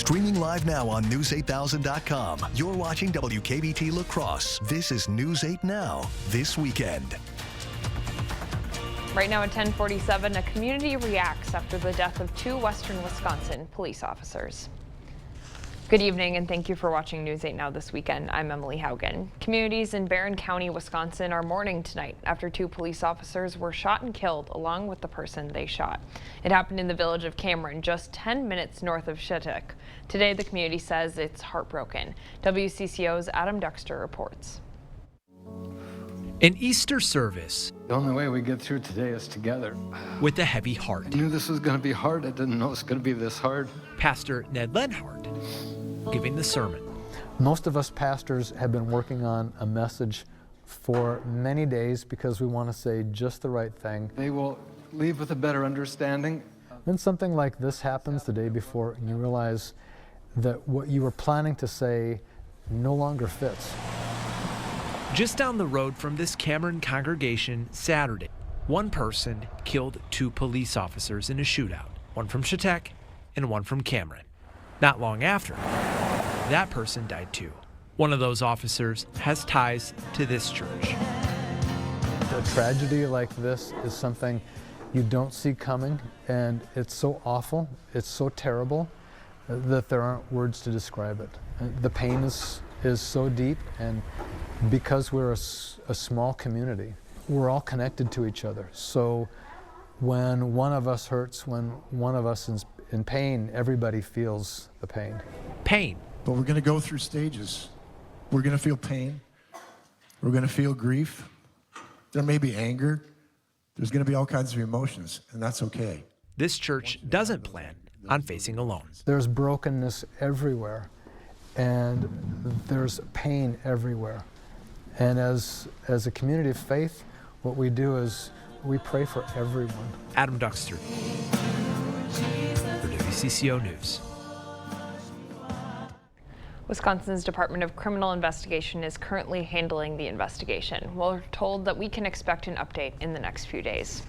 Streaming live now on News8000.com. You're watching WKBT La Crosse. This is News 8 Now, this weekend. Right now at 10:47, a community reacts after the death of two Western Wisconsin police officers. Good evening and thank you for watching News 8 Now this weekend. I'm Emily Haugen. Communities in Barron County, Wisconsin are mourning tonight after two police officers were shot and killed along with the person they shot. It happened in the village of Cameron, just 10 minutes north of Shattuck. Today the community says it's heartbroken. WCCO's Adam Dexter reports. An Easter service. The only way we get through today is together. With a heavy heart. I knew this was going to be hard. I didn't know it was going to be this hard. Pastor Ned Lenhart giving the sermon. Most of us pastors have been working on a message for many days because we want to say just the right thing. They will leave with a better understanding. Then something like this happens the day before and you realize that what you were planning to say no longer fits. Just down the road from this Cameron congregation Saturday, one person killed two police officers in a shootout, one from Shattuck and one from Cameron. Not long after, that person died too. One of those officers has ties to this church. A tragedy like this is something you don't see coming, and it's so awful, it's so terrible that there aren't words to describe it. The pain is so deep, and because we're a small community, we're all connected to each other. So when one of us hurts, when one of us is in pain, everybody feels the pain. Pain. But we're going to go through stages. We're going to feel pain. We're going to feel grief. There may be anger. There's going to be all kinds of emotions, and that's okay. This church doesn't plan on facing alone. There's brokenness everywhere, and there's pain everywhere. And as a community of faith, what we do is we pray for everyone. Adam Dexter for WCCO News. Wisconsin's Department of Criminal Investigation is currently handling the investigation. We're told that we can expect an update in the next few days.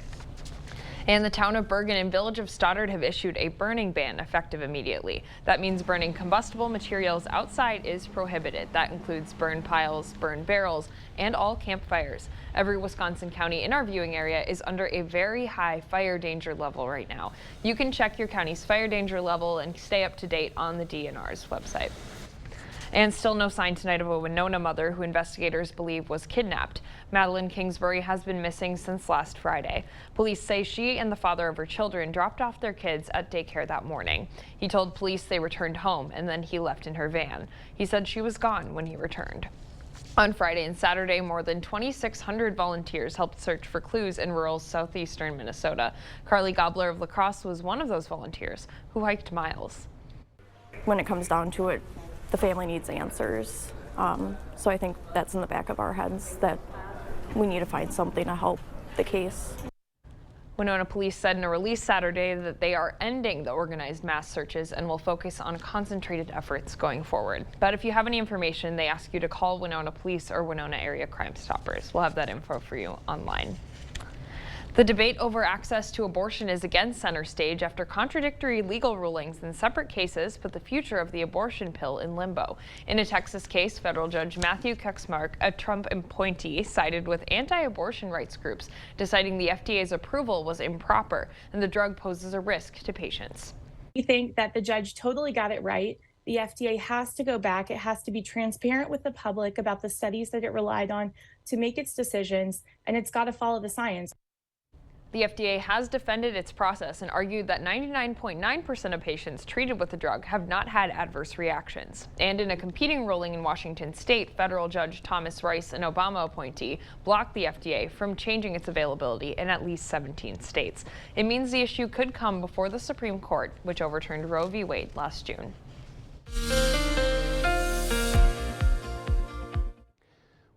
And the town of Bergen and village of Stoddard have issued a burning ban effective immediately. That means burning combustible materials outside is prohibited. That includes burn piles, burn barrels, and all campfires. Every Wisconsin county in our viewing area is under a very high fire danger level right now. You can check your county's fire danger level and stay up to date on the DNR's website. And still no sign tonight of a Winona mother who investigators believe was kidnapped. Madeline Kingsbury has been missing since last Friday. Police say she and the father of her children dropped off their kids at daycare that morning. He told police they returned home and then he left in her van. He said she was gone when he returned. On Friday and Saturday, more than 2,600 volunteers helped search for clues in rural southeastern Minnesota. Carly Gobler of La Crosse was one of those volunteers who hiked miles. When it comes down to it, the family needs answers. So I think that's in the back of our heads, that we need to find something to help the case. Winona police said in a release Saturday that they are ending the organized mass searches and will focus on concentrated efforts going forward. But if you have any information, they ask you to call Winona Police or Winona Area Crime Stoppers. We'll have that info for you online. The debate over access to abortion is again center stage after contradictory legal rulings in separate cases put the future of the abortion pill in limbo. In a Texas case, federal judge Matthew Kacsmaryk, a Trump appointee, sided with anti-abortion rights groups, deciding the FDA's approval was improper and the drug poses a risk to patients. We think that the judge totally got it right. The FDA has to go back. It has to be transparent with the public about the studies that it relied on to make its decisions, and it's got to follow the science. The FDA has defended its process and argued that 99.9% of patients treated with the drug have not had adverse reactions. And in a competing ruling in Washington state, federal judge Thomas Rice, an Obama appointee, blocked the FDA from changing its availability in at least 17 states. It means the issue could come before the Supreme Court, which overturned Roe v. Wade last June.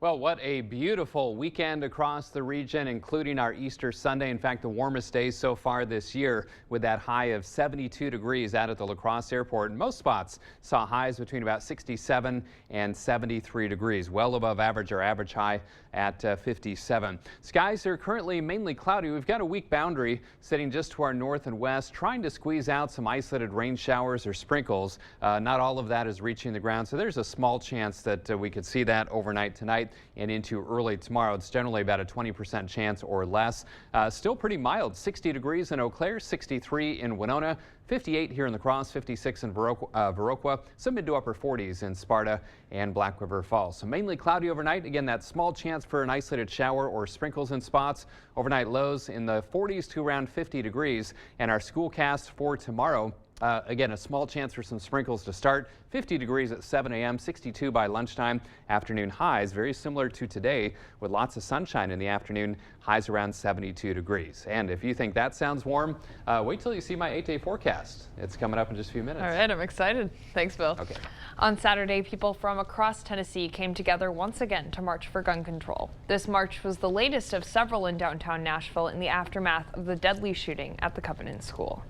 Well, what a beautiful weekend across the region, including our Easter Sunday. In fact, the warmest days so far this year, with that high of 72 degrees out at the La Crosse Airport. Most spots saw highs between about 67 and 73 degrees, well above average, or average high at 57. Skies are currently mainly cloudy. We've got a weak boundary sitting just to our north and west, trying to squeeze out some isolated rain showers or sprinkles. Not all of that is reaching the ground, so there's a small chance that we could see that overnight tonight and into early tomorrow. It's generally about a 20% chance or less. Still pretty mild. 60 degrees in Eau Claire, 63 in Winona, 58 here in La Crosse, 56 in Viroqua, some mid to upper 40s in Sparta and Black River Falls. So mainly cloudy overnight. Again, that small chance for an isolated shower or sprinkles in spots. Overnight lows in the 40s to around 50 degrees. And our schoolcast for tomorrow. Again, a small chance for some sprinkles to start. 50 degrees at 7 a.m., 62 by lunchtime. Afternoon highs very similar to today, with lots of sunshine in the afternoon. Highs around 72 degrees. And if you think that sounds warm, wait till you see my 8-day forecast. It's coming up in just a few minutes. All right, I'm excited. Thanks, Bill. Okay. On Saturday, people from across Tennessee came together once again to march for gun control. This march was the latest of several in downtown Nashville in the aftermath of the deadly shooting at the Covenant School.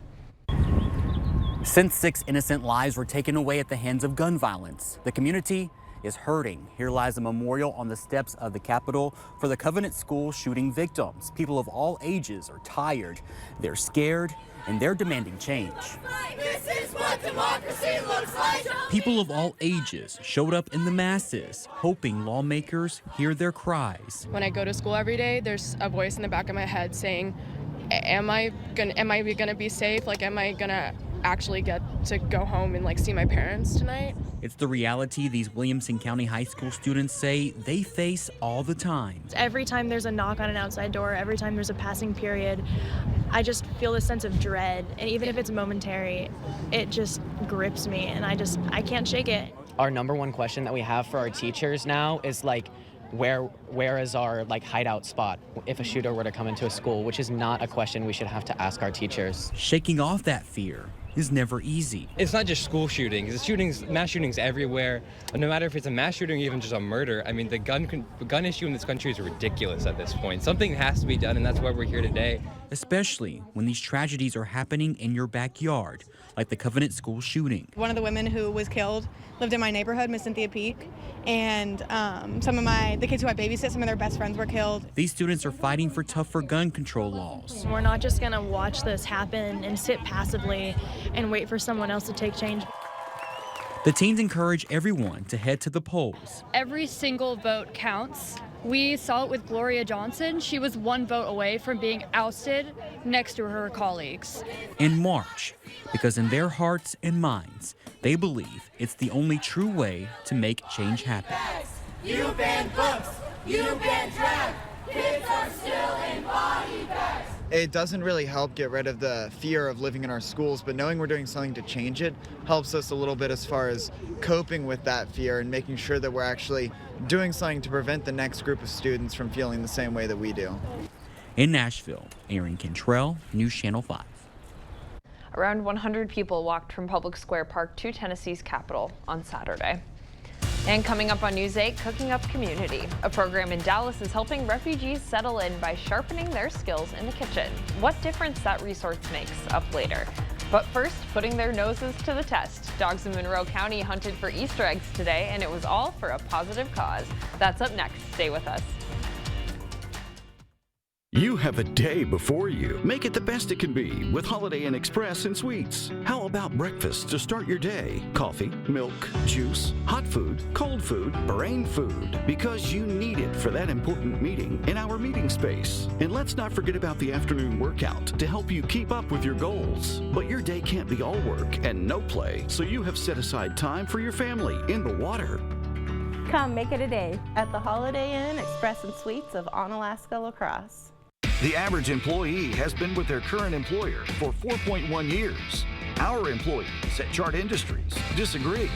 Since 6 innocent lives were taken away at the hands of gun violence, the community is hurting. Here lies a memorial on the steps of the Capitol for the Covenant School shooting victims. People of all ages are tired, they're scared, and they're demanding change. This is what democracy looks like. People of all ages showed up in the masses, hoping lawmakers hear their cries. When I go to school every day, there's a voice in the back of my head saying, am I gonna be safe? Like, am I gonna actually get to go home and see my parents tonight? It's the reality these Williamson County High School students say they face all the time. Every time there's a knock on an outside door, every time there's a passing period, I just feel this sense of dread. And even if it's momentary, it just grips me, and I can't shake it. Our number one question that we have for our teachers now is where is our hideout spot if a shooter were to come into a school, which is not a question we should have to ask our teachers. Shaking off that fear is never easy. It's not just school shootings. It's mass shootings everywhere. No matter if it's a mass shooting or even just a murder, I mean, the gun issue in this country is ridiculous at this point. Something has to be done, and that's why we're here today. Especially when these tragedies are happening in your backyard, like the Covenant School shooting. One of the women who was killed lived in my neighborhood, Miss Cynthia Peak, and the kids who I babysit, some of their best friends were killed. These students are fighting for tougher gun control laws. We're not just gonna watch this happen and sit passively and wait for someone else to take change. The teens encourage everyone to head to the polls. Every single vote counts. We saw it with Gloria Johnson. She was one vote away from being ousted next to her colleagues. And march, because in their hearts and minds, they believe it's the only true way to make change happen. You ban books, you ban drag, kids are still in body bags. It doesn't really help get rid of the fear of living in our schools, but knowing we're doing something to change it helps us a little bit as far as coping with that fear and making sure that we're actually doing something to prevent the next group of students from feeling the same way that we do. In Nashville, Aaron Cantrell, News Channel 5. Around 100 people walked from Public Square Park to Tennessee's Capitol on Saturday. And coming up on News 8, Cooking Up Community. A program in Dallas is helping refugees settle in by sharpening their skills in the kitchen. What difference that resource makes, up later. But first, putting their noses to the test. Dogs in Monroe County hunted for Easter eggs today, and it was all for a positive cause. That's up next. Stay with us. You have a day before you. Make it the best it can be with Holiday Inn Express and Suites. How about breakfast to start your day? Coffee, milk, juice, hot food, cold food, brain food. Because you need it for that important meeting in our meeting space. And let's not forget about the afternoon workout to help you keep up with your goals. But your day can't be all work and no play, so you have set aside time for your family in the water. Come make it a day at the Holiday Inn Express and Suites of Onalaska La Crosse. The average employee has been with their current employer for 4.1 years. Our employees at Chart Industries disagree.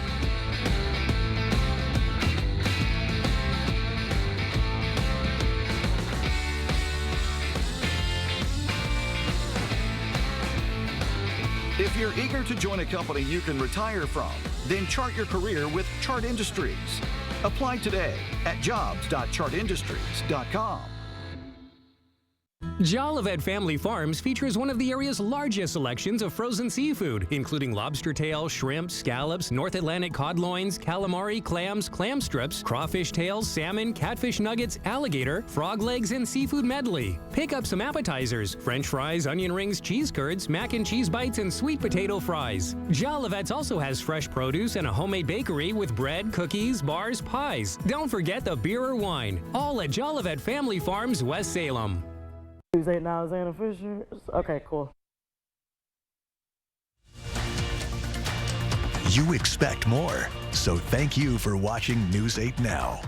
If If you're eager to join a company you can retire from, then chart your career with Chart Industries. Apply today at jobs.chartindustries.com. Jolivet Family Farms features one of the area's largest selections of frozen seafood, including lobster tail, shrimp, scallops, North Atlantic cod loins, calamari, clams, clam strips, crawfish tails, salmon, catfish nuggets, alligator, frog legs, and seafood medley. Pick up some appetizers, French fries, onion rings, cheese curds, mac and cheese bites, and sweet potato fries. Jolivet's also has fresh produce and a homemade bakery with bread, cookies, bars, pies. Don't forget the beer or wine. All at Jolivet Family Farms, West Salem. News 8 Now is Anna Fisher. Okay, cool. You expect more, so thank you for watching News 8 Now.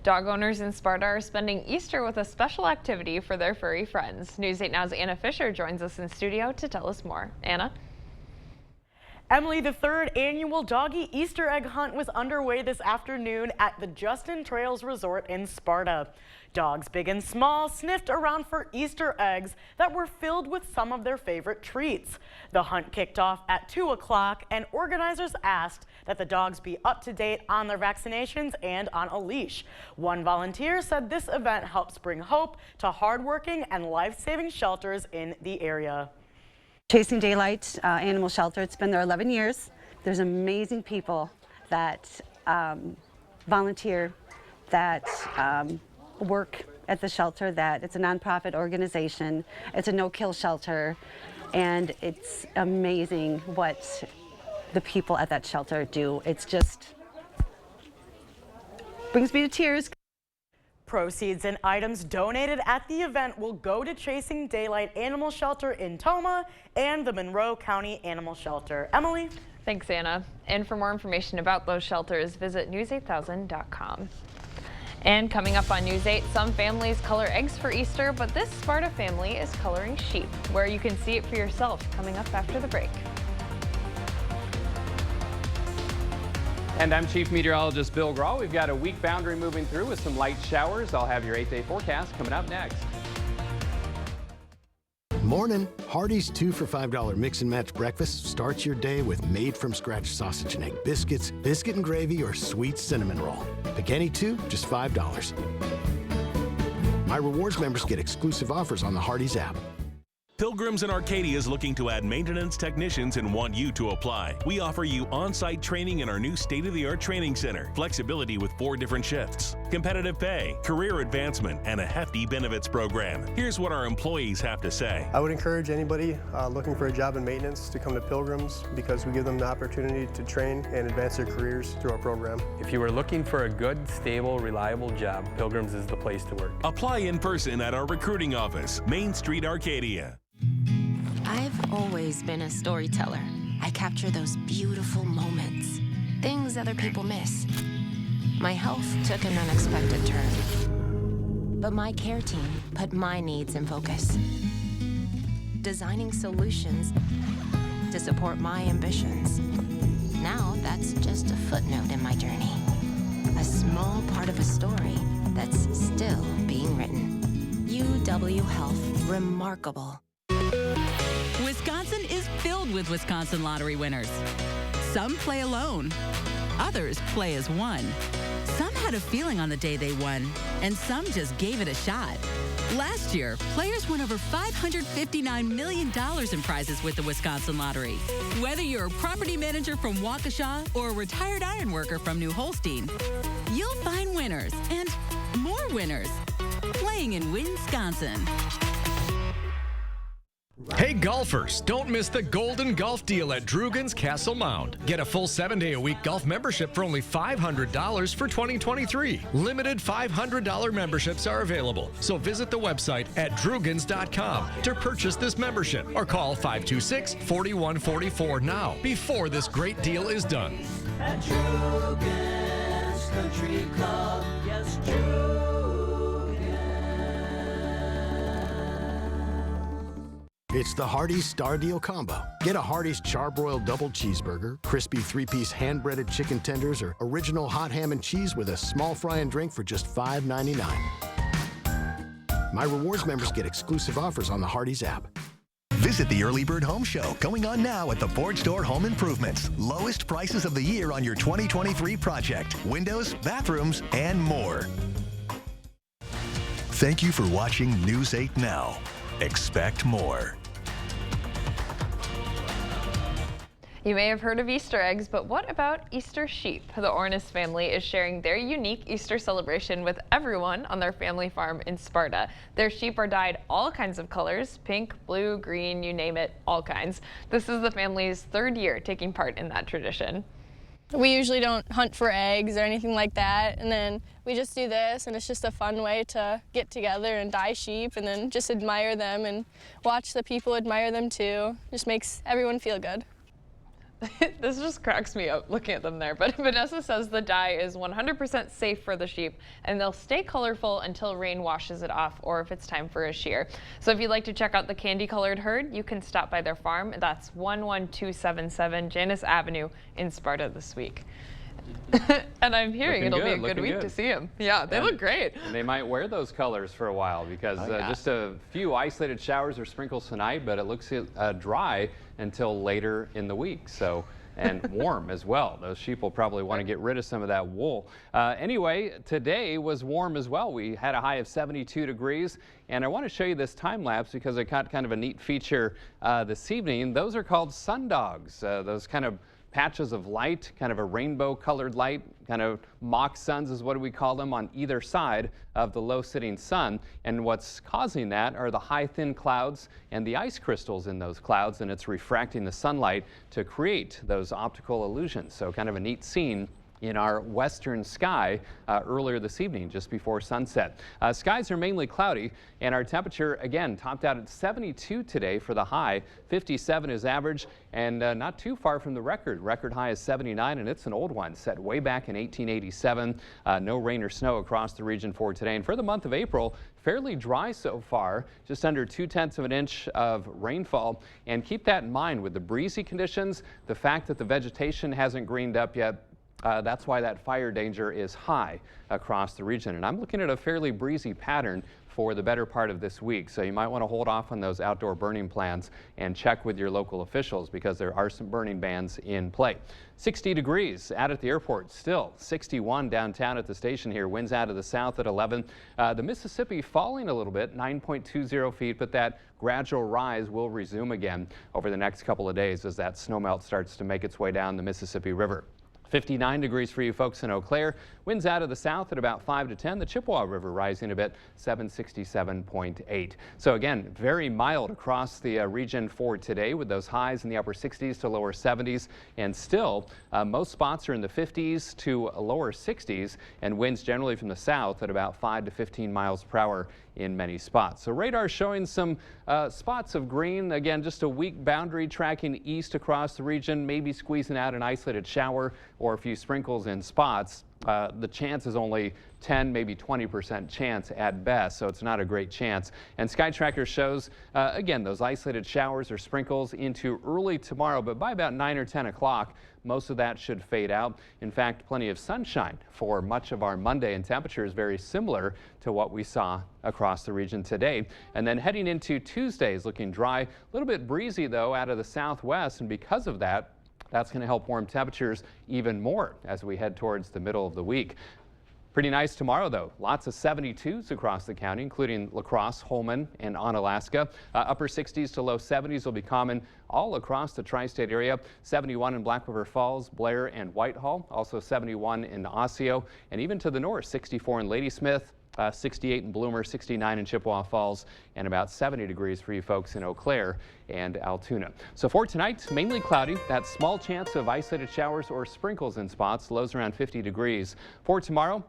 Dog owners in Sparta are spending Easter with a special activity for their furry friends. News 8 Now's Anna Fisher joins us in studio to tell us more. Anna? Emily, the third annual Doggy Easter egg hunt was underway this afternoon at the Justin Trails Resort in Sparta. Dogs big and small sniffed around for Easter eggs that were filled with some of their favorite treats. The hunt kicked off at 2 o'clock and organizers asked that the dogs be up to date on their vaccinations and on a leash. One volunteer said this event helps bring hope to hardworking and life-saving shelters in the area. Chasing Daylight Animal Shelter, it's been there 11 years. There's amazing people that volunteer, that work at the shelter, that it's a nonprofit organization. It's a no-kill shelter, and it's amazing what the people at that shelter do. It's just brings me to tears. Proceeds and items donated at the event will go to Chasing Daylight Animal Shelter in Tomah and the Monroe County Animal Shelter. Emily? Thanks, Anna. And for more information about those shelters, visit news8000.com. And coming up on News 8, some families color eggs for Easter, but this Sparta family is coloring sheep, where you can see it for yourself coming up after the break. And I'm Chief Meteorologist Bill Grahl. We've got a weak boundary moving through with some light showers. I'll have your 8-day forecast coming up next. Morning. Hardee's 2 for $5 mix and match breakfast starts your day with made-from-scratch sausage and egg biscuits, biscuit and gravy, or sweet cinnamon roll. Pick any 2, just $5. My rewards members get exclusive offers on the Hardee's app. Pilgrims in Arcadia is looking to add maintenance technicians and want you to apply. We offer you on-site training in our new state-of-the-art training center, flexibility with 4 different shifts, competitive pay, career advancement, and a hefty benefits program. Here's what our employees have to say. I would encourage anybody looking for a job in maintenance to come to Pilgrims because we give them the opportunity to train and advance their careers through our program. If you are looking for a good, stable, reliable job, Pilgrims is the place to work. Apply in person at our recruiting office, Main Street, Arcadia. I've always been a storyteller. I capture those beautiful moments, things other people miss. My health took an unexpected turn, but my care team put my needs in focus, designing solutions to support my ambitions. Now that's just a footnote in my journey, a small part of a story that's still being written. UW Health, remarkable. Wisconsin is filled with Wisconsin lottery winners. Some play alone, others play as one. Some had a feeling on the day they won, and some just gave it a shot. Last year, players won over $559 million in prizes with the Wisconsin Lottery. Whether you're a property manager from Waukesha or a retired iron worker from New Holstein, you'll find winners and more winners playing in Wisconsin. Hey golfers, don't miss the Golden Golf Deal at Drugan's Castle Mound. Get a full 7-day-a-week golf membership for only $500 for 2023. Limited $500 memberships are available, so visit the website at drugans.com to purchase this membership or call 526-4144 now before this great deal is done. At Drugan's Country Club, yes, Drugan's. It's the Hardee's Star Deal Combo. Get a Hardee's Charbroiled Double Cheeseburger, crispy 3-piece hand-breaded chicken tenders, or original hot ham and cheese with a small fry and drink for just $5.99. My rewards members get exclusive offers on the Hardee's app. Visit the Early Bird Home Show, going on now at the Ford Store Home Improvements. Lowest prices of the year on your 2023 project. Windows, bathrooms, and more. Thank you for watching News 8 Now. Expect more. You may have heard of Easter eggs, but what about Easter sheep? The Ornis family is sharing their unique Easter celebration with everyone on their family farm in Sparta. Their sheep are dyed all kinds of colors, pink, blue, green, you name it, all kinds. This is the family's third year taking part in that tradition. We usually don't hunt for eggs or anything like that, and then we just do this, and it's just a fun way to get together and dye sheep and then just admire them and watch the people admire them too. Just makes everyone feel good. This just cracks me up looking at them there, but Vanessa says the dye is 100% safe for the sheep and they'll stay colorful until rain washes it off or if it's time for a shear. So if you'd like to check out the candy colored herd, you can stop by their farm. That's 11277 Janus Avenue in Sparta this week. And I'm hearing it'll be a good week to see them. Yeah, they look great. And they might wear those colors for a while because just a few isolated showers or sprinkles tonight, but it looks dry until later in the week. So, and warm as well. Those sheep will probably want to get rid of some of that wool. Anyway, today was warm as well. We had a high of 72 degrees. And I want to show you this time lapse because I got kind of a neat feature this evening. Those are called sundogs. Those kind of patches of light, kind of a rainbow colored light, kind of mock suns is what we call them, on either side of the low sitting sun. And what's causing that are the high thin clouds and the ice crystals in those clouds, and it's refracting the sunlight to create those optical illusions. So kind of a neat scene in our western sky earlier this evening, just before sunset. Skies are mainly cloudy, and our temperature, again, topped out at 72 today for the high. 57 is average, and not too far from the record. Record high is 79, and it's an old one, set way back in 1887. No rain or snow across the region for today. And for the month of April, fairly dry so far, just under 0.2 of an inch of rainfall. And keep that in mind with the breezy conditions, the fact that the vegetation hasn't greened up yet. That's why that fire danger is high across the region. And I'm looking at a fairly breezy pattern for the better part of this week. So you might want to hold off on those outdoor burning plans and check with your local officials because there are some burning bans in play. 60 degrees out at the airport, still 61 downtown at the station here. Winds out of the south at 11. The Mississippi falling a little bit, 9.20 feet, but that gradual rise will resume again over the next couple of days as that snowmelt starts to make its way down the Mississippi River. 59 degrees for you folks in Eau Claire. Winds out of the south at about 5 to 10. The Chippewa River rising a bit, 767.8. So again, very mild across the region for today with those highs in the upper 60s to lower 70s. And still, most spots are in the 50s to lower 60s and winds generally from the south at about 5 to 15 miles per hour in many spots. So radar showing some spots of green. Again, just a weak boundary tracking east across the region, maybe squeezing out an isolated shower or a few sprinkles in spots. The chance is only 10, maybe 20% chance at best, so it's not a great chance. And Sky Tracker shows, again, those isolated showers or sprinkles into early tomorrow, but by about 9 or 10 o'clock, most of that should fade out. In fact, plenty of sunshine for much of our Monday, and temperatures very similar to what we saw across the region today. And then heading into Tuesday is looking dry, a little bit breezy though out of the southwest, and because of that, that's going to help warm temperatures even more as we head towards the middle of the week. Pretty nice tomorrow, though. Lots of 72s across the county, including La Crosse, Holmen, and Onalaska. Upper 60s to low 70s will be common all across the tri-state area. 71 in Black River Falls, Blair, and Whitehall. Also 71 in Osseo, and even to the north, 64 in Ladysmith. 68 in Bloomer, 69 in Chippewa Falls, and about 70 degrees for you folks in Eau Claire and Altoona. So for tonight, mainly cloudy, that small chance of isolated showers or sprinkles in spots, lows around 50 degrees. For tomorrow,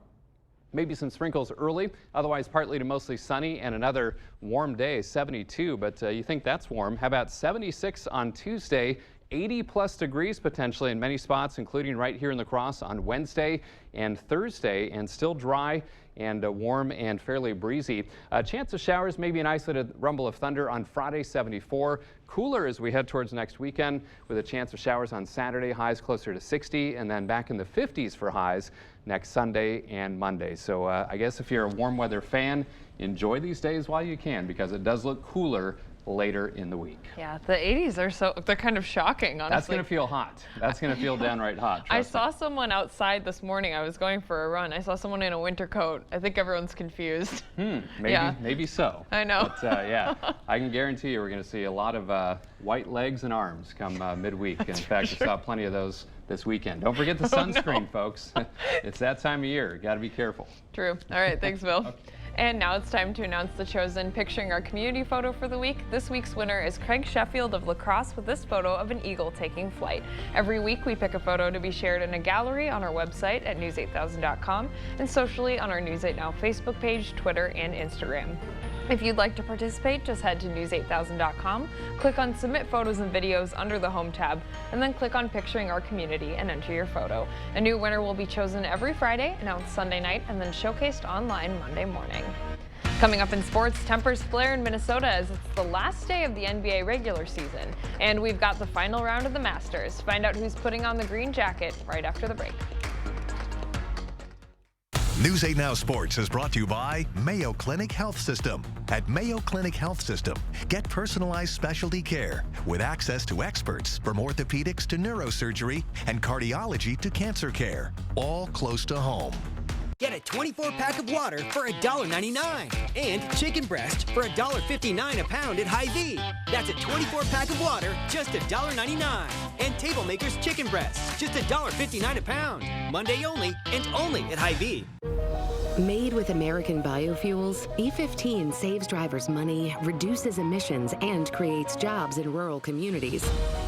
maybe some sprinkles early, otherwise partly to mostly sunny and another warm day, 72, but you think that's warm. How about 76 on Tuesday? 80+ degrees potentially in many spots, including right here in La Crosse on Wednesday and Thursday, and still dry and warm and fairly breezy. Chance of showers, maybe an isolated rumble of thunder on Friday, 74. Cooler as we head towards next weekend with a chance of showers on Saturday, highs closer to 60, and then back in the 50s for highs next Sunday and Monday. So I guess if you're a warm weather fan, enjoy these days while you can, because it does look cooler later in the week. Yeah, the 80s they're kind of shocking, honestly. That's going to feel hot. That's going to feel downright hot. I saw someone outside this morning. I was going for a run. I saw someone in a winter coat. I think everyone's confused. Maybe so. I know. But yeah, I can guarantee you we're going to see a lot of white legs and arms come midweek. In fact, I saw plenty of those this weekend. Don't forget the sunscreen, folks. It's that time of year. Got to be careful. True. All right, thanks, Bill. Okay. And now it's time to announce the chosen Picturing Our Community photo for the week. This week's winner is Craig Sheffield of La Crosse with this photo of an eagle taking flight. Every week we pick a photo to be shared in a gallery on our website at news8000.com and socially on our News 8 Now Facebook page, Twitter, and Instagram. If you'd like to participate, just head to news8000.com, click on Submit Photos and Videos under the Home tab, and then click on Picturing Our Community and enter your photo. A new winner will be chosen every Friday, announced Sunday night, and then showcased online Monday morning. Coming up in sports, tempers flare in Minnesota as it's the last day of the NBA regular season. And we've got the final round of the Masters. Find out who's putting on the green jacket right after the break. News 8 Now Sports is brought to you by Mayo Clinic Health System. At Mayo Clinic Health System, get personalized specialty care with access to experts from orthopedics to neurosurgery and cardiology to cancer care, all close to home. Get a 24-pack of water for $1.99 and chicken breast for $1.59 a pound at Hy-Vee. That's a 24-pack of water, just $1.99. And Table Makers chicken breasts, just $1.59 a pound. Monday only, and only at Hy-Vee. Made with American biofuels, E15 saves drivers money, reduces emissions, and creates jobs in rural communities.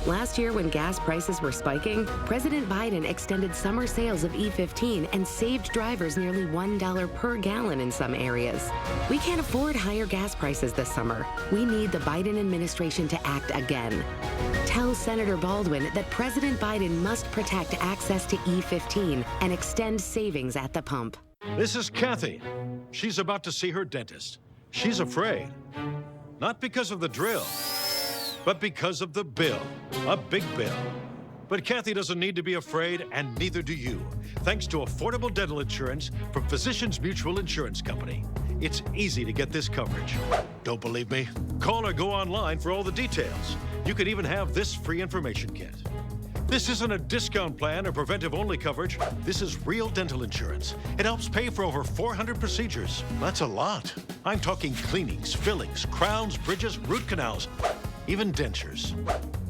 Last year, when gas prices were spiking, President Biden extended summer sales of E15 and saved drivers nearly $1 per gallon in some areas. We can't afford higher gas prices this summer. We need the Biden administration to act again. Tell Senator Baldwin that President Biden must protect access to E15 and extend savings at the pump. This is Kathy. She's about to see her dentist. She's afraid. Not because of the drill, but because of the bill. A big bill. But Kathy doesn't need to be afraid, and neither do you, thanks to affordable dental insurance from Physicians Mutual Insurance Company. It's easy to get this coverage. Don't believe me? Call or go online for all the details. You could even have this free information kit. This isn't a discount plan or preventive-only coverage. This is real dental insurance. It helps pay for over 400 procedures. That's a lot. I'm talking cleanings, fillings, crowns, bridges, root canals, even dentures.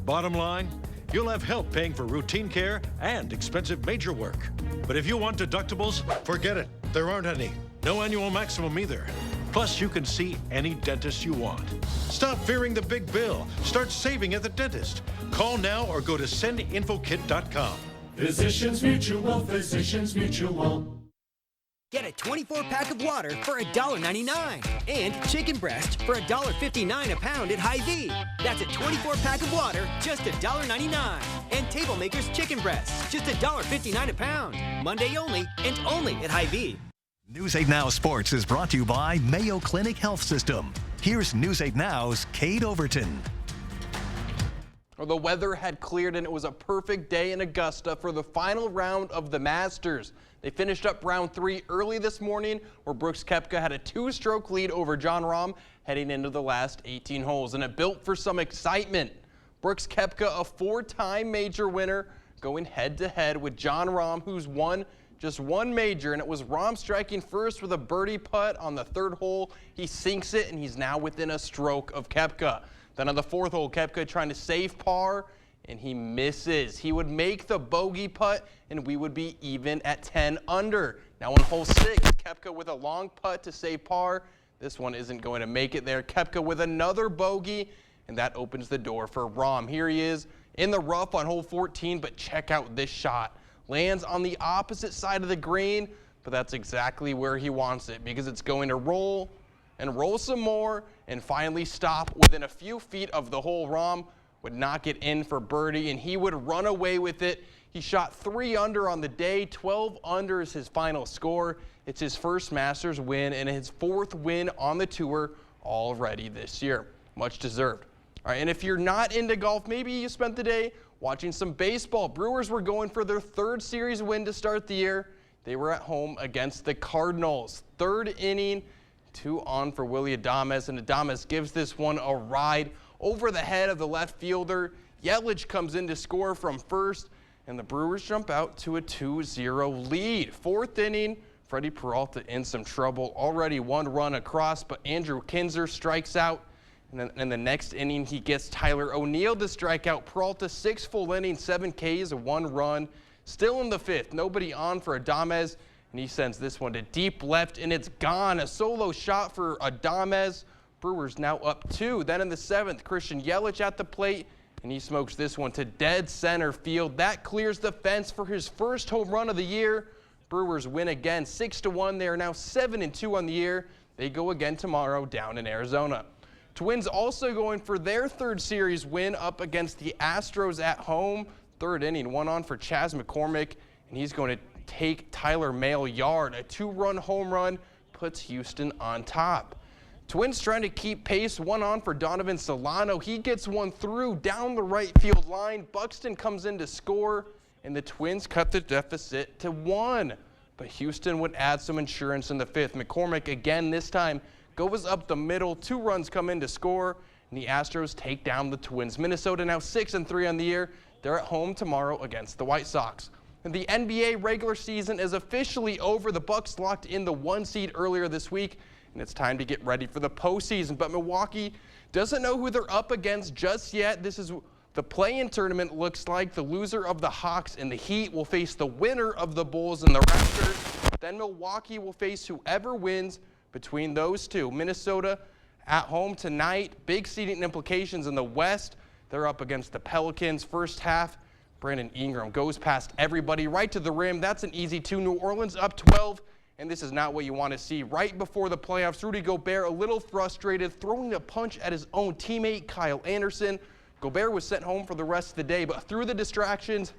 Bottom line, you'll have help paying for routine care and expensive major work. But if you want deductibles, forget it. There aren't any. No annual maximum either. Plus, you can see any dentist you want. Stop fearing the big bill. Start saving at the dentist. Call now or go to sendinfokit.com. Physicians Mutual, Physicians Mutual. Get a 24-pack of water for $1.99 and chicken breast for $1.59 a pound at Hy-Vee. That's a 24-pack of water, just $1.99. And Table Makers chicken breasts, just $1.59 a pound. Monday only, and only at Hy-Vee. News 8 Now Sports is brought to you by Mayo Clinic Health System. Here's News 8 Now's Kate Overton. Well, the weather had cleared and it was a perfect day in Augusta for the final round of the Masters. They finished up round 3 early this morning where Brooks Koepka had a 2-stroke lead over Jon Rahm heading into the last 18 holes, and it built for some excitement. Brooks Koepka, a 4-time major winner, going head-to-head with Jon Rahm, who's won just one major, and it was Rahm striking first with a birdie putt on the 3rd hole. He sinks it, and he's now within a stroke of Koepka. Then on the 4th hole, Koepka trying to save par, and he misses. He would make the bogey putt, and we would be even at 10 under. Now on hole 6, Koepka with a long putt to save par. This one isn't going to make it there. Koepka with another bogey, and that opens the door for Rahm. Here he is in the rough on hole 14, but check out this shot. Lands on the opposite side of the green, but that's exactly where he wants it because it's going to roll and roll some more and finally stop within a few feet of the hole. Rahm would knock it in for birdie, and he would run away with it. He shot 3 under on the day. 12 under is his final score. It's his first Masters win and his 4th win on the tour already this year. Much deserved. All right, and if you're not into golf, maybe you spent the day watching some baseball. Brewers were going for their 3rd series win to start the year. They were at home against the Cardinals. 3rd inning, 2 on for Willy Adames, and Adames gives this one a ride over the head of the left fielder. Yelich comes in to score from first, and the Brewers jump out to a 2-0 lead. 4th inning, Freddie Peralta in some trouble. Already 1 run across, but Andrew Kinzer strikes out. And then in the next inning, he gets Tyler O'Neill to strike out. Peralta 6 full innings, 7 Ks, 1 run. Still in the 5th, nobody on for Adames, and he sends this one to deep left, and it's gone. A solo shot for Adames. Brewers now up 2. Then in the 7th, Christian Yelich at the plate, and he smokes this one to dead center field. That clears the fence for his first home run of the year. Brewers win again, 6-1. They are now 7-2 on the year. They go again tomorrow down in Arizona. Twins also going for their 3rd series win up against the Astros at home. 3rd inning, 1 on for Chas McCormick, and he's going to take Tyler Maillard. A 2-run home run puts Houston on top. Twins trying to keep pace. 1 on for Donovan Solano. He gets one through down the right field line. Buxton comes in to score, and the Twins cut the deficit to 1. But Houston would add some insurance in the 5th. McCormick again this time goes up the middle. 2 runs come in to score, and the Astros take down the Twins. Minnesota now 6-3 on the year. They're at home tomorrow against the White Sox. And the NBA regular season is officially over. The Bucks locked in the 1 seed earlier this week, and it's time to get ready for the postseason. But Milwaukee doesn't know who they're up against just yet. This is the play-in tournament. Looks like the loser of the Hawks and the Heat will face the winner of the Bulls and the Raptors. Then Milwaukee will face whoever wins between those two. Minnesota at home tonight. Big seeding implications in the West. They're up against the Pelicans. First half, Brandon Ingram goes past everybody right to the rim. That's an easy 2. New Orleans up 12, and this is not what you want to see. Right before the playoffs, Rudy Gobert a little frustrated, throwing a punch at his own teammate, Kyle Anderson. Gobert was sent home for the rest of the day, but through the distractions,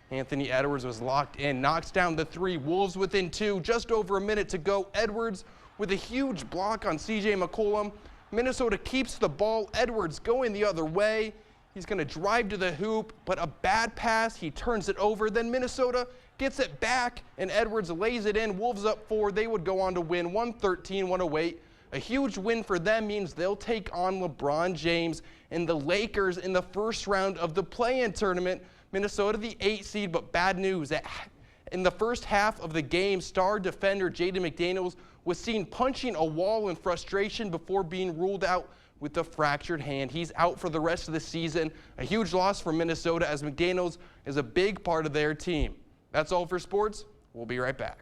Anthony Edwards was locked in, knocks down the 3. Wolves within 2, just over a minute to go. Edwards with a huge block on C.J. McCollum. Minnesota keeps the ball. Edwards going the other way. He's going to drive to the hoop, but a bad pass. He turns it over. Then Minnesota gets it back, and Edwards lays it in. Wolves up 4. They would go on to win 113-108. A huge win for them means they'll take on LeBron James and the Lakers in the first round of the play-in tournament. Minnesota the 8 seed, but bad news. In the first half of the game, star defender Jaden McDaniels was seen punching a wall in frustration before being ruled out with a fractured hand. He's out for the rest of the season. A huge loss for Minnesota, as McDaniels is a big part of their team. That's all for sports. We'll be right back.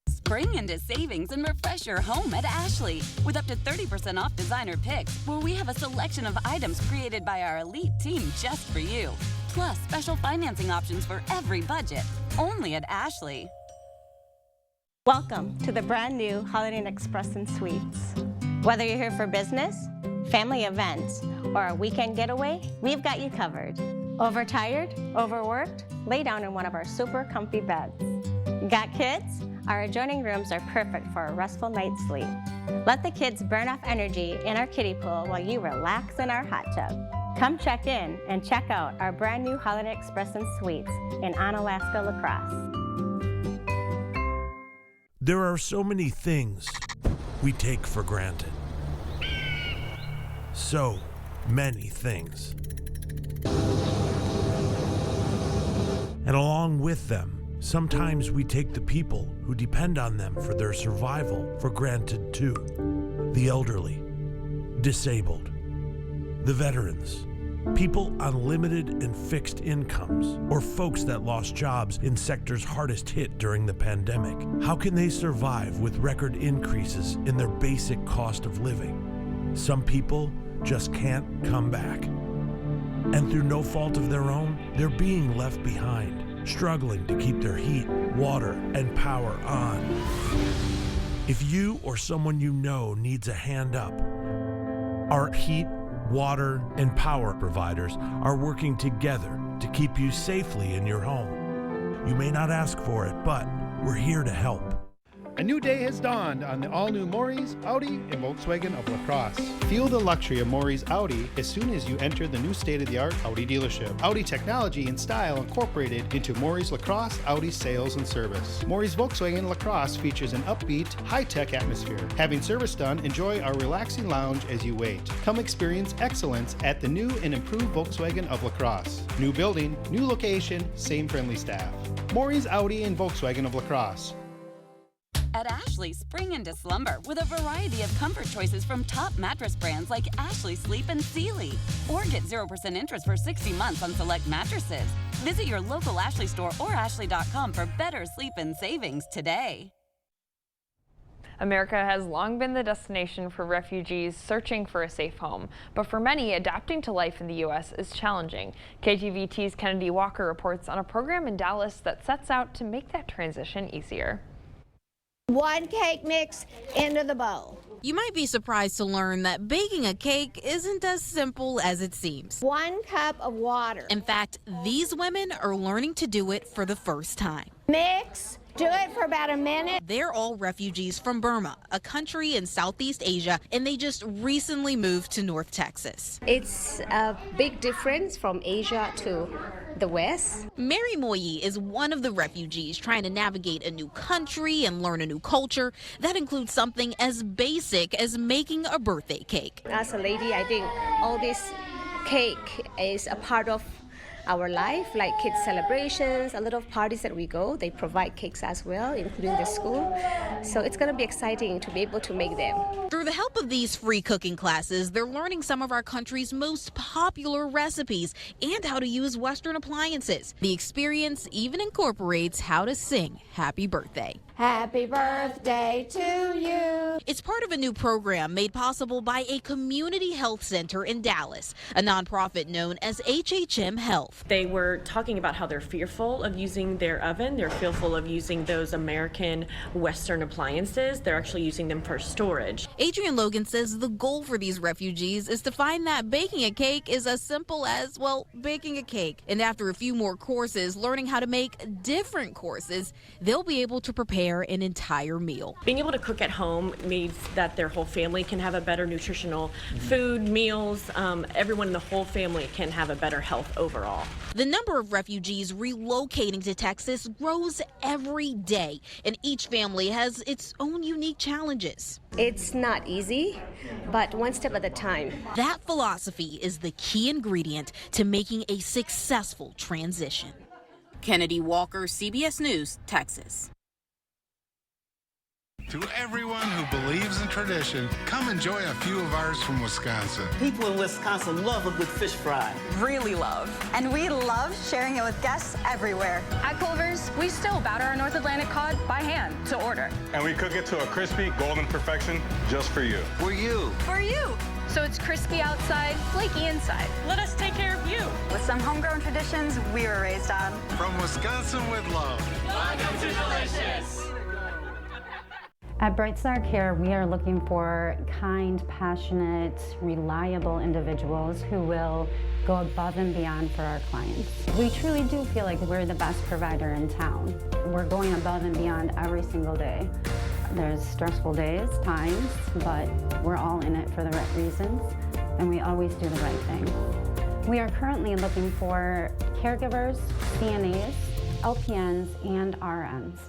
Spring into savings and refresh your home at Ashley with up to 30% off designer picks, where we have a selection of items created by our elite team just for you. Plus special financing options for every budget, only at Ashley. Welcome to the brand new Holiday Inn Express and Suites. Whether you're here for business, family events, or a weekend getaway, we've got you covered. Overtired? Overworked? Lay down in one of our super comfy beds. Got kids? Our adjoining rooms are perfect for a restful night's sleep. Let the kids burn off energy in our kiddie pool while you relax in our hot tub. Come check in and check out our brand new Holiday Inn Express and Suites in Onalaska La Crosse. There are so many things we take for granted. So many things. And along with them, sometimes we take the people who depend on them for their survival for granted too. The elderly, disabled, the veterans, people on limited and fixed incomes, or folks that lost jobs in sectors hardest hit during the pandemic. How can they survive with record increases in their basic cost of living? Some people just can't come back. And through no fault of their own, they're being left behind, struggling to keep their heat, water, and power on. If you or someone you know needs a hand up, our heat, water, and power providers are working together to keep you safely in your home. You may not ask for it, but we're here to help. A new day has dawned on the all-new Maury's, Audi, and Volkswagen of La Crosse. Feel the luxury of Maury's Audi as soon as you enter the new state-of-the-art Audi dealership. Audi technology and style incorporated into Maury's La Crosse Audi sales and service. Maury's Volkswagen La Crosse features an upbeat, high-tech atmosphere. Having service done, enjoy our relaxing lounge as you wait. Come experience excellence at the new and improved Volkswagen of La Crosse. New building, new location, same friendly staff. Maury's Audi and Volkswagen of La Crosse. At Ashley, spring into slumber with a variety of comfort choices from top mattress brands like Ashley Sleep and Sealy. Or get 0% interest for 60 months on select mattresses. Visit your local Ashley store or ashley.com for better sleep and savings today. America has long been the destination for refugees searching for a safe home, but for many, adapting to life in the U.S. is challenging. KTVT's Kennedy Walker reports on a program in Dallas that sets out to make that transition easier. 1 cake mix into the bowl. You might be surprised to learn that baking a cake isn't as simple as it seems. 1 cup of water. In fact, these women are learning to do it for the first time. Mix. Do it for about a minute. They're all refugees from Burma, a country in Southeast Asia, and they just recently moved to North Texas. It's a big difference from Asia to the West. Mary Moyi is one of the refugees trying to navigate a new country and learn a new culture. That includes something as basic as making a birthday cake. As a lady, I think all this cake is a part of our life, like kids celebrations, a lot of parties that we go, they provide cakes as well, including the school. So it's going to be exciting to be able to make them. Through the help of these free cooking classes, they're learning some of our country's most popular recipes and how to use Western appliances. The experience even incorporates how to sing Happy Birthday. Happy birthday to you. It's part of a new program made possible by a community health center in Dallas, a nonprofit known as HHM Health. They were talking about how they're fearful of using their oven. They're fearful of using those American Western appliances. They're actually using them for storage. Adrian Logan says the goal for these refugees is to find that baking a cake is as simple as, well, baking a cake. And after a few more courses, learning how to make different courses, they'll be able to prepare an entire meal. Being able to cook at home means that their whole family can have a better nutritional food, meals. Everyone in the whole family can have a better health overall. The number of refugees relocating to Texas grows every day, and each family has its own unique challenges. It's not easy, but one step at a time. That philosophy is the key ingredient to making a successful transition. Kennedy Walker, CBS News, Texas. To everyone who believes in tradition, come enjoy a few of ours from Wisconsin. People in Wisconsin love a good fish fry. Really love. And we love sharing it with guests everywhere. At Culver's, we still batter our North Atlantic cod by hand to order. And we cook it to a crispy, golden perfection just for you. For you. For you. So it's crispy outside, flaky inside. Let us take care of you. With some homegrown traditions we were raised on. From Wisconsin with love. Welcome to Delicious. At Bright Star Care, we are looking for kind, passionate, reliable individuals who will go above and beyond for our clients. We truly do feel like we're the best provider in town. We're going above and beyond every single day. There's stressful days, times, but we're all in it for the right reasons, and we always do the right thing. We are currently looking for caregivers, CNAs, LPNs, and RNs.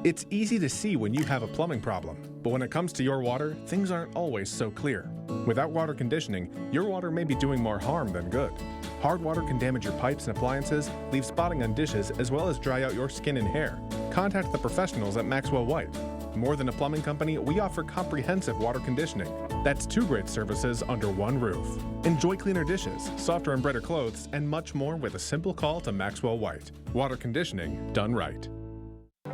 It's easy to see when you have a plumbing problem, but when it comes to your water, things aren't always so clear. Without water conditioning, your water may be doing more harm than good. Hard water can damage your pipes and appliances, leave spotting on dishes, as well as dry out your skin and hair. Contact the professionals at Maxwell White. More than a plumbing company, we offer comprehensive water conditioning. That's 2 great services under one roof. Enjoy cleaner dishes, softer and brighter clothes, and much more with a simple call to Maxwell White. Water conditioning done right.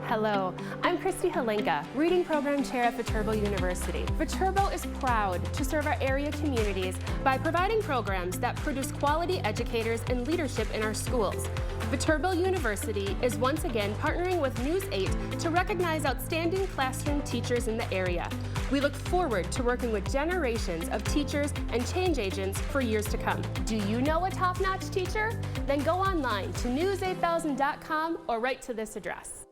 Hello, I'm Christy Halenka, Reading Program Chair at Viterbo University. Viterbo is proud to serve our area communities by providing programs that produce quality educators and leadership in our schools. Viterbo University is once again partnering with News 8 to recognize outstanding classroom teachers in the area. We look forward to working with generations of teachers and change agents for years to come. Do you know a top-notch teacher? Then go online to news8000.com or write to this address.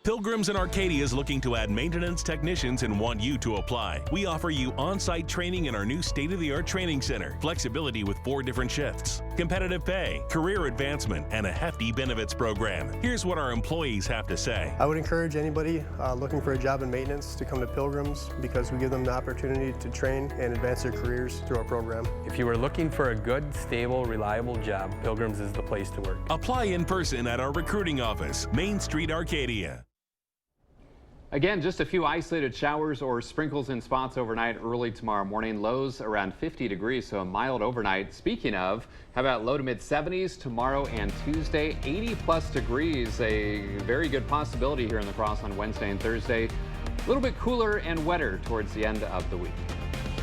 Pilgrims in Arcadia is looking to add maintenance technicians and want you to apply. We offer you on-site training in our new state-of-the-art training center, flexibility with 4 different shifts, competitive pay, career advancement, and a hefty benefits program. Here's what our employees have to say. I would encourage anybody looking for a job in maintenance to come to Pilgrims because we give them the opportunity to train and advance their careers through our program. If you are looking for a good, stable, reliable job, Pilgrims is the place to work. Apply in person at our recruiting office, Main Street, Arcadia. Again, just a few isolated showers or sprinkles in spots overnight, early tomorrow morning. Lows around 50 degrees, so a mild overnight. Speaking of, how about low to mid 70s tomorrow and Tuesday? 80+ degrees, a very good possibility here in La Crosse on Wednesday and Thursday. A little bit cooler and wetter towards the end of the week.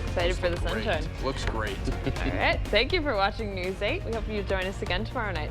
Excited for the sunshine. Looks great. All right. Thank you for watching News 8. We hope you join us again tomorrow night.